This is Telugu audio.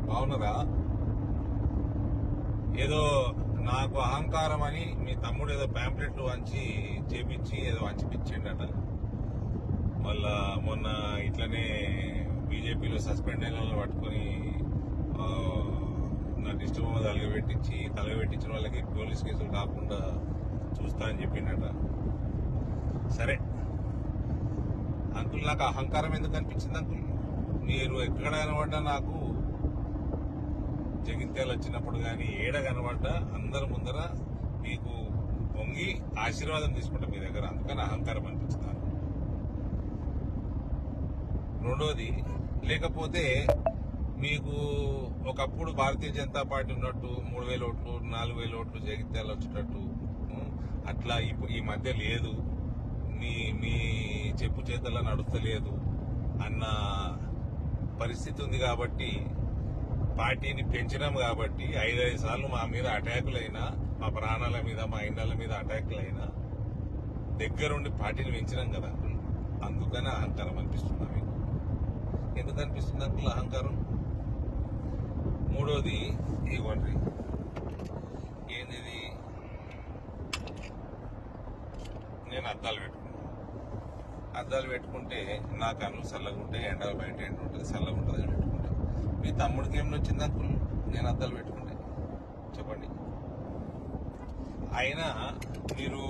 బాగున్నదా? ఏదో నాకు అహంకారం అని మీ తమ్ముడు ఏదో ప్యాంప్లెట్లు వంచి చేపించి ఏదో వంచిపించిండట. మళ్ళా మొన్న ఇట్లనే బీజేపీలో సస్పెండ్ అయిన వాళ్ళని పట్టుకుని నా దిష్టి బొమ్మ తలగబెట్టించిన వాళ్ళకి పోలీస్ కేసులు కాకుండా చూస్తా అని చెప్పిండట. సరే అంకుల్, నాకు అహంకారం ఎందుకు అనిపించింది అంకుల్? మీరు ఎక్కడ కనబడ్డా నాకు జగిత్యాలు వచ్చినప్పుడు కానీ ఏడ కనబడ్డా అందరి ముందర మీకు పొంగి ఆశీర్వాదం తీసుకుంటా మీ దగ్గర. అందుకని అహంకారం అనిపించింది. రెండోది, లేకపోతే మీకు ఒకప్పుడు భారతీయ జనతా పార్టీ ఉన్నట్టు 3,000 ఓట్లు 4,000 ఓట్లు జగిత్యాలు వచ్చేటట్టు అట్లా ఈ మధ్య లేదు, మీ చెప్పు చేతల్లో నడుస్తలేదు అన్న పరిస్థితి ఉంది. కాబట్టి పార్టీని పెంచినాం కాబట్టి 5 సార్లు మా మీద అటాకులైనా, మా ప్రాణాల మీద మా ఇండ్ల మీద అటాకులైనా దగ్గరుండి పార్టీని పెంచినాం కదా అంకుల్. అందుకనే అహంకారం అనిపిస్తుందా మీకు? ఎందుకు అనిపిస్తుంది అంకుల్ అహంకారం? మూడోది, ఇవ్వండి ఏంది, నేను అద్దాలు పెట్టుకుంటే నా కళ్ళు చల్లగా ఉంటాయి, ఎండలు బయట ఎండ ఉంటుంది, చల్లగా ఉంటుంది అని పెట్టుకుంటా. మీ తమ్ముడికి ఏమి వచ్చింది అంకుల్ నేను అద్దాలు పెట్టుకుంటే? చెప్పండి. అయినా మీరు